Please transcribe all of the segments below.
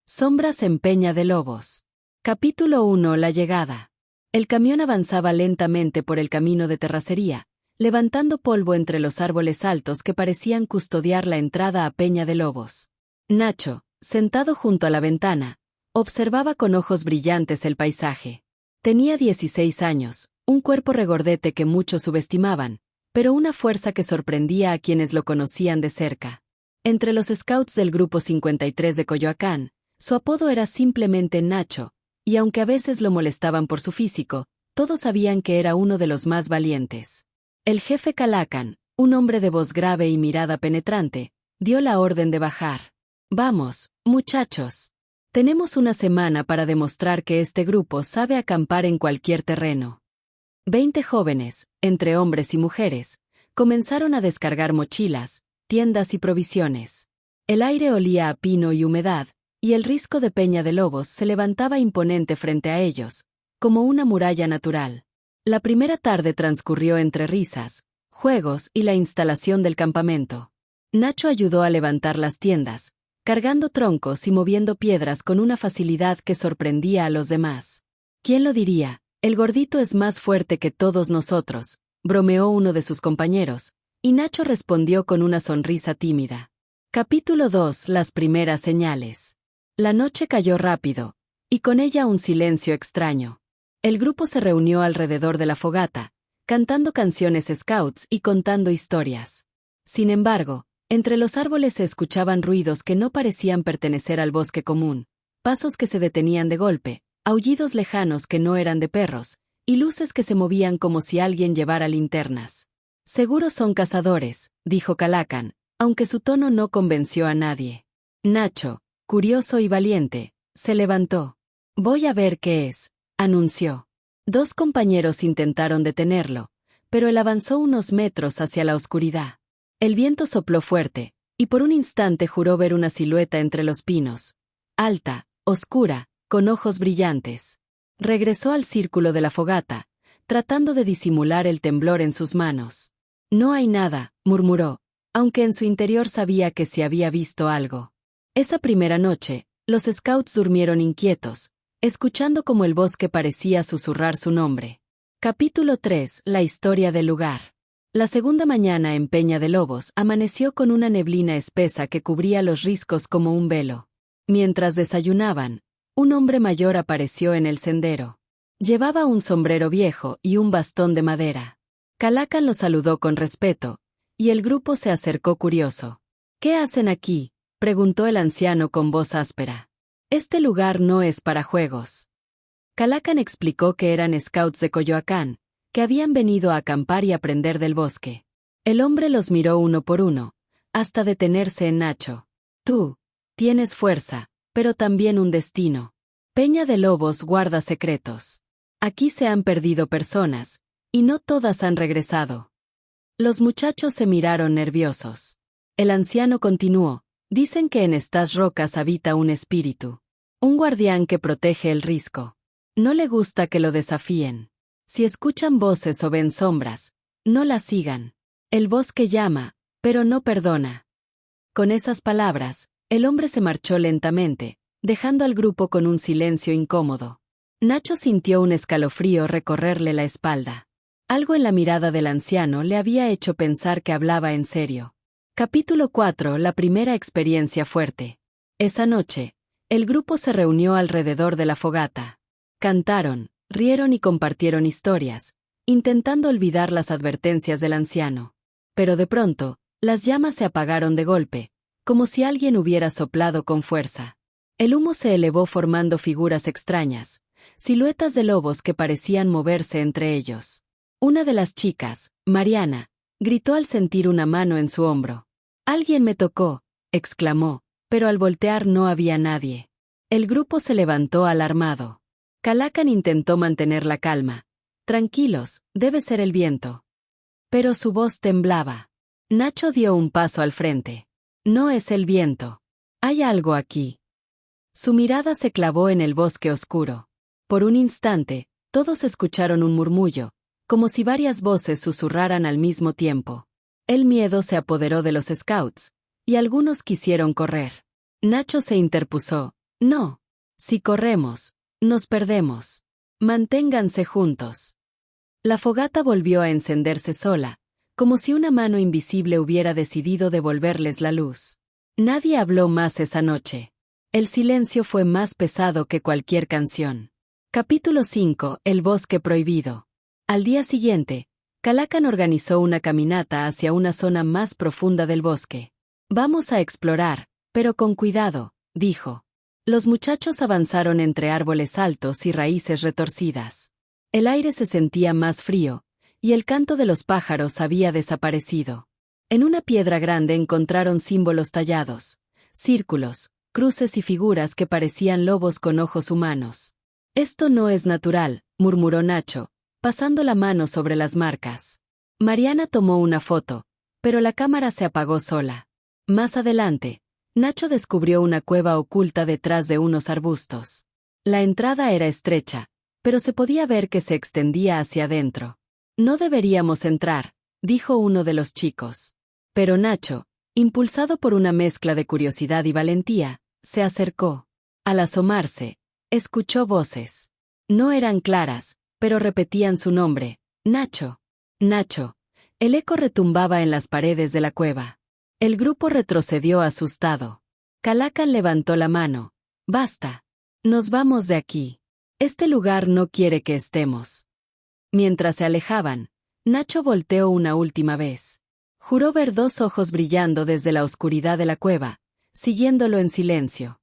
Sombras en Peña de Lobos. Capítulo 1. La llegada. El camión avanzaba lentamente por el camino de terracería, levantando polvo entre los árboles altos que parecían custodiar la entrada a Peña de Lobos. Nacho, sentado junto a la ventana, observaba con ojos brillantes el paisaje. Tenía 16 años, un cuerpo regordete que muchos subestimaban, pero una fuerza que sorprendía a quienes lo conocían de cerca. Entre los scouts del Grupo 53 de Coyoacán, su apodo era simplemente Nacho, y aunque a veces lo molestaban por su físico, todos sabían que era uno de los más valientes. El jefe Calacan, un hombre de voz grave y mirada penetrante, dio la orden de bajar. «Vamos, muchachos. Tenemos una semana para demostrar que este grupo sabe acampar en cualquier terreno». 20 jóvenes, entre hombres y mujeres, comenzaron a descargar mochilas, tiendas y provisiones. El aire olía a pino y humedad, y el risco de Peña de Lobos se levantaba imponente frente a ellos, como una muralla natural. La primera tarde transcurrió entre risas, juegos y la instalación del campamento. Nacho ayudó a levantar las tiendas, cargando troncos y moviendo piedras con una facilidad que sorprendía a los demás. ¿Quién lo diría? El gordito es más fuerte que todos nosotros, bromeó uno de sus compañeros, y Nacho respondió con una sonrisa tímida. Capítulo 2. Las primeras señales. La noche cayó rápido, y con ella un silencio extraño. El grupo se reunió alrededor de la fogata, cantando canciones scouts y contando historias. Sin embargo, entre los árboles se escuchaban ruidos que no parecían pertenecer al bosque común, pasos que se detenían de golpe, aullidos lejanos que no eran de perros, y luces que se movían como si alguien llevara linternas. «Seguro son cazadores», dijo Calacan, aunque su tono no convenció a nadie. Nacho, curioso y valiente, se levantó. «Voy a ver qué es», anunció. Dos compañeros intentaron detenerlo, pero él avanzó unos metros hacia la oscuridad. El viento sopló fuerte, y por un instante juró ver una silueta entre los pinos. Alta, oscura, con ojos brillantes. Regresó al círculo de la fogata, tratando de disimular el temblor en sus manos. «No hay nada», murmuró, aunque en su interior sabía que se había visto algo. Esa primera noche, los scouts durmieron inquietos, escuchando cómo el bosque parecía susurrar su nombre. Capítulo 3. La historia del lugar. La segunda mañana en Peña de Lobos amaneció con una neblina espesa que cubría los riscos como un velo. Mientras desayunaban, un hombre mayor apareció en el sendero. Llevaba un sombrero viejo y un bastón de madera. Calacan lo saludó con respeto, y el grupo se acercó curioso. «¿Qué hacen aquí?», preguntó el anciano con voz áspera. «Este lugar no es para juegos». Calacan explicó que eran scouts de Coyoacán, que habían venido a acampar y aprender del bosque. El hombre los miró uno por uno, hasta detenerse en Nacho. «Tú tienes fuerza, pero también un destino. Peña de Lobos guarda secretos. Aquí se han perdido personas, y no todas han regresado». Los muchachos se miraron nerviosos. El anciano continuó: «Dicen que en estas rocas habita un espíritu. Un guardián que protege el risco. No le gusta que lo desafíen. Si escuchan voces o ven sombras, no las sigan. El bosque llama, pero no perdona». Con esas palabras, el hombre se marchó lentamente, dejando al grupo con un silencio incómodo. Nacho sintió un escalofrío recorrerle la espalda. Algo en la mirada del anciano le había hecho pensar que hablaba en serio. Capítulo 4. La primera experiencia fuerte. Esa noche, el grupo se reunió alrededor de la fogata. Cantaron, rieron y compartieron historias, intentando olvidar las advertencias del anciano. Pero de pronto, las llamas se apagaron de golpe, como si alguien hubiera soplado con fuerza. El humo se elevó formando figuras extrañas, siluetas de lobos que parecían moverse entre ellos. Una de las chicas, Mariana, gritó al sentir una mano en su hombro. «Alguien me tocó», exclamó, pero al voltear no había nadie. El grupo se levantó alarmado. Calacan intentó mantener la calma. «Tranquilos, debe ser el viento». Pero su voz temblaba. Nacho dio un paso al frente. «No es el viento. Hay algo aquí». Su mirada se clavó en el bosque oscuro. Por un instante, todos escucharon un murmullo, como si varias voces susurraran al mismo tiempo. El miedo se apoderó de los scouts, y algunos quisieron correr. Nacho se interpuso. No. Si corremos, nos perdemos. Manténganse juntos. La fogata volvió a encenderse sola, como si una mano invisible hubiera decidido devolverles la luz. Nadie habló más esa noche. El silencio fue más pesado que cualquier canción. Capítulo 5. El bosque prohibido. Al día siguiente, Calacan organizó una caminata hacia una zona más profunda del bosque. Vamos a explorar, pero con cuidado, dijo. Los muchachos avanzaron entre árboles altos y raíces retorcidas. El aire se sentía más frío, y el canto de los pájaros había desaparecido. En una piedra grande encontraron símbolos tallados, círculos, cruces y figuras que parecían lobos con ojos humanos. Esto no es natural, murmuró Nacho, pasando la mano sobre las marcas. Mariana tomó una foto, pero la cámara se apagó sola. Más adelante, Nacho descubrió una cueva oculta detrás de unos arbustos. La entrada era estrecha, pero se podía ver que se extendía hacia adentro. No deberíamos entrar, dijo uno de los chicos. Pero Nacho, impulsado por una mezcla de curiosidad y valentía, se acercó. Al asomarse, escuchó voces. No eran claras, pero repetían su nombre, Nacho. Nacho. El eco retumbaba en las paredes de la cueva. El grupo retrocedió asustado. Calacan levantó la mano. Basta. Nos vamos de aquí. Este lugar no quiere que estemos. Mientras se alejaban, Nacho volteó una última vez. Juró ver dos ojos brillando desde la oscuridad de la cueva, siguiéndolo en silencio.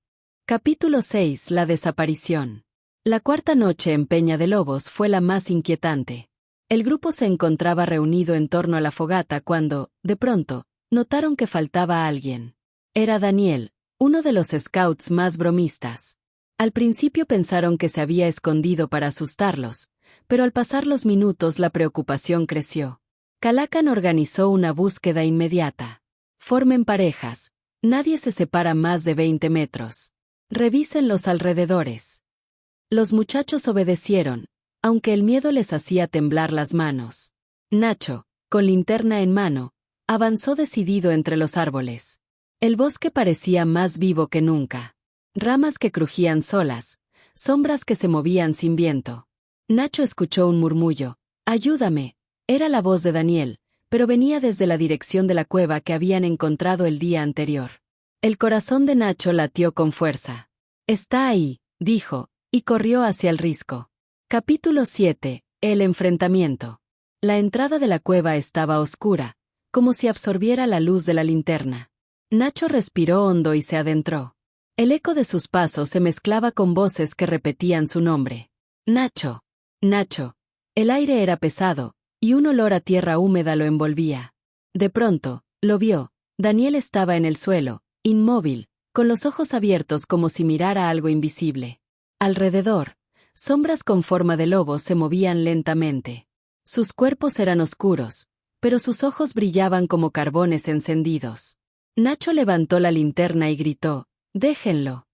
Capítulo 6. La desaparición. La cuarta noche en Peña de Lobos fue la más inquietante. El grupo se encontraba reunido en torno a la fogata cuando, de pronto, notaron que faltaba alguien. Era Daniel, uno de los scouts más bromistas. Al principio pensaron que se había escondido para asustarlos, pero al pasar los minutos la preocupación creció. Calacan organizó una búsqueda inmediata. Formen parejas. Nadie se separa más de 20 metros. Revisen los alrededores. Los muchachos obedecieron, aunque el miedo les hacía temblar las manos. Nacho, con linterna en mano, avanzó decidido entre los árboles. El bosque parecía más vivo que nunca. Ramas que crujían solas, sombras que se movían sin viento. Nacho escuchó un murmullo. «Ayúdame». Era la voz de Daniel, pero venía desde la dirección de la cueva que habían encontrado el día anterior. El corazón de Nacho latió con fuerza. «Está ahí», dijo, y corrió hacia el risco. Capítulo 7. El enfrentamiento. La entrada de la cueva estaba oscura, como si absorbiera la luz de la linterna. Nacho respiró hondo y se adentró. El eco de sus pasos se mezclaba con voces que repetían su nombre. «Nacho. Nacho». El aire era pesado, y un olor a tierra húmeda lo envolvía. De pronto, lo vio. Daniel estaba en el suelo, inmóvil, con los ojos abiertos como si mirara algo invisible. Alrededor, sombras con forma de lobo se movían lentamente. Sus cuerpos eran oscuros, pero sus ojos brillaban como carbones encendidos. Nacho levantó la linterna y gritó, «Déjenlo».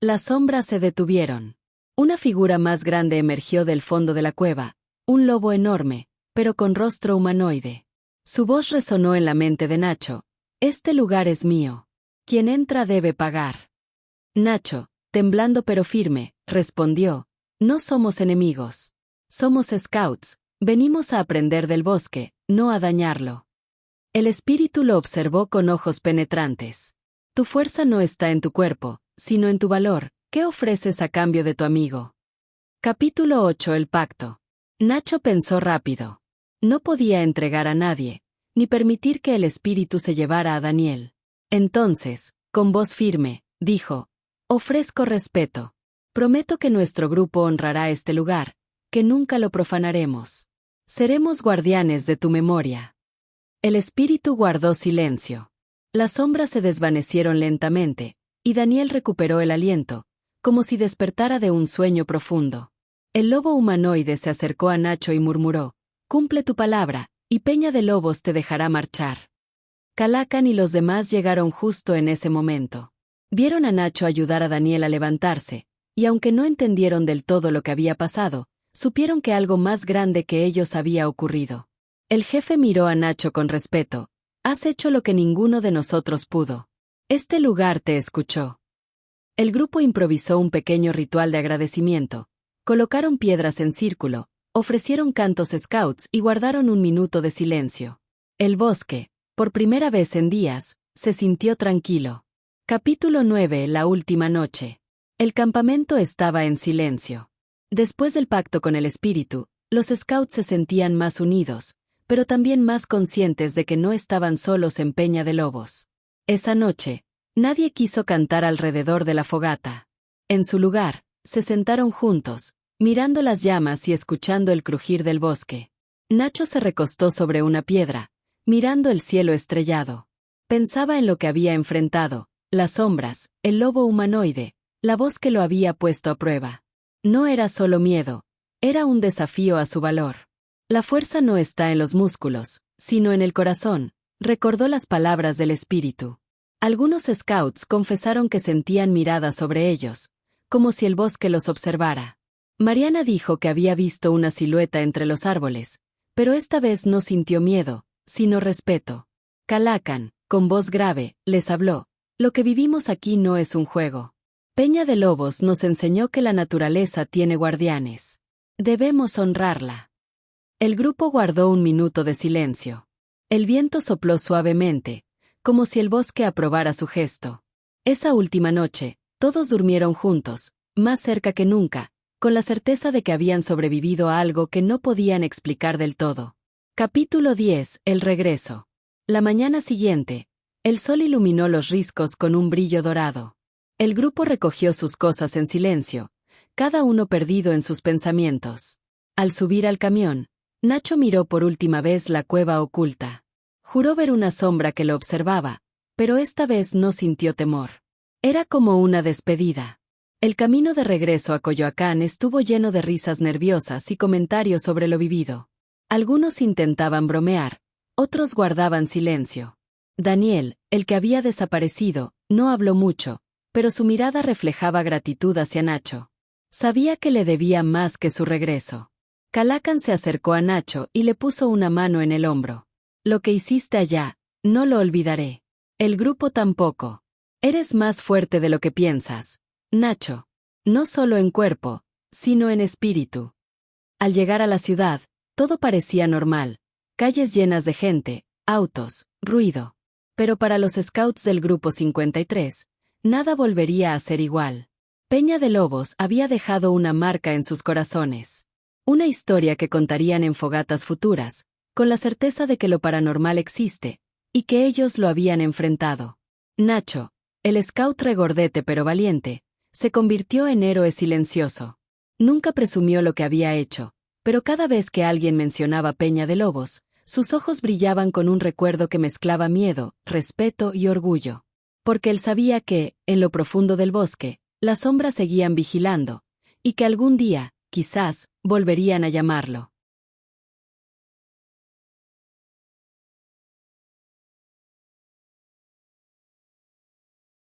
Las sombras se detuvieron. Una figura más grande emergió del fondo de la cueva, un lobo enorme, pero con rostro humanoide. Su voz resonó en la mente de Nacho, «Este lugar es mío. Quien entra debe pagar». Nacho, temblando pero firme, respondió, «No somos enemigos. Somos scouts, venimos a aprender del bosque, no a dañarlo». El espíritu lo observó con ojos penetrantes. «Tu fuerza no está en tu cuerpo, sino en tu valor. ¿Qué ofreces a cambio de tu amigo?» Capítulo 8. El pacto. Nacho pensó rápido. No podía entregar a nadie, ni permitir que el espíritu se llevara a Daniel. Entonces, con voz firme, dijo, «Ofrezco respeto. Prometo que nuestro grupo honrará este lugar, que nunca lo profanaremos. Seremos guardianes de tu memoria». El espíritu guardó silencio. Las sombras se desvanecieron lentamente, y Daniel recuperó el aliento, como si despertara de un sueño profundo. El lobo humanoide se acercó a Nacho y murmuró, «Cumple tu palabra, y Peña de Lobos te dejará marchar». Calacan y los demás llegaron justo en ese momento. Vieron a Nacho ayudar a Daniel a levantarse, y aunque no entendieron del todo lo que había pasado, supieron que algo más grande que ellos había ocurrido. El jefe miró a Nacho con respeto. «Has hecho lo que ninguno de nosotros pudo. Este lugar te escuchó». El grupo improvisó un pequeño ritual de agradecimiento, colocaron piedras en círculo, ofrecieron cantos scouts y guardaron un minuto de silencio. El bosque, por primera vez en días, se sintió tranquilo. Capítulo 9. La última noche. El campamento estaba en silencio. Después del pacto con el espíritu, los scouts se sentían más unidos, pero también más conscientes de que no estaban solos en Peña de Lobos. Esa noche, nadie quiso cantar alrededor de la fogata. En su lugar, se sentaron juntos, mirando las llamas y escuchando el crujir del bosque. Nacho se recostó sobre una piedra, mirando el cielo estrellado. Pensaba en lo que había enfrentado, las sombras, el lobo humanoide, la voz que lo había puesto a prueba. No era solo miedo, era un desafío a su valor. La fuerza no está en los músculos, sino en el corazón, recordó las palabras del espíritu. Algunos scouts confesaron que sentían miradas sobre ellos, como si el bosque los observara. Mariana dijo que había visto una silueta entre los árboles, pero esta vez no sintió miedo, sino respeto. Calacan, con voz grave, les habló: lo que vivimos aquí no es un juego. Peña de Lobos nos enseñó que la naturaleza tiene guardianes. Debemos honrarla. El grupo guardó un minuto de silencio. El viento sopló suavemente, como si el bosque aprobara su gesto. Esa última noche, todos durmieron juntos, más cerca que nunca, con la certeza de que habían sobrevivido a algo que no podían explicar del todo. Capítulo 10. El regreso. La mañana siguiente, el sol iluminó los riscos con un brillo dorado. El grupo recogió sus cosas en silencio, cada uno perdido en sus pensamientos. Al subir al camión, Nacho miró por última vez la cueva oculta. Juró ver una sombra que lo observaba, pero esta vez no sintió temor. Era como una despedida. El camino de regreso a Coyoacán estuvo lleno de risas nerviosas y comentarios sobre lo vivido. Algunos intentaban bromear, otros guardaban silencio. Daniel, el que había desaparecido, no habló mucho, pero su mirada reflejaba gratitud hacia Nacho. Sabía que le debía más que su regreso. Calacan se acercó a Nacho y le puso una mano en el hombro. Lo que hiciste allá, no lo olvidaré. El grupo tampoco. Eres más fuerte de lo que piensas, Nacho. No solo en cuerpo, sino en espíritu. Al llegar a la ciudad, todo parecía normal. Calles llenas de gente, autos, ruido. Pero para los scouts del Grupo 53, nada volvería a ser igual. Peña de Lobos había dejado una marca en sus corazones. Una historia que contarían en fogatas futuras, con la certeza de que lo paranormal existe, y que ellos lo habían enfrentado. Nacho, el scout regordete pero valiente, se convirtió en héroe silencioso. Nunca presumió lo que había hecho, pero cada vez que alguien mencionaba Peña de Lobos, sus ojos brillaban con un recuerdo que mezclaba miedo, respeto y orgullo. Porque él sabía que, en lo profundo del bosque, las sombras seguían vigilando, y que algún día, quizás, volverían a llamarlo.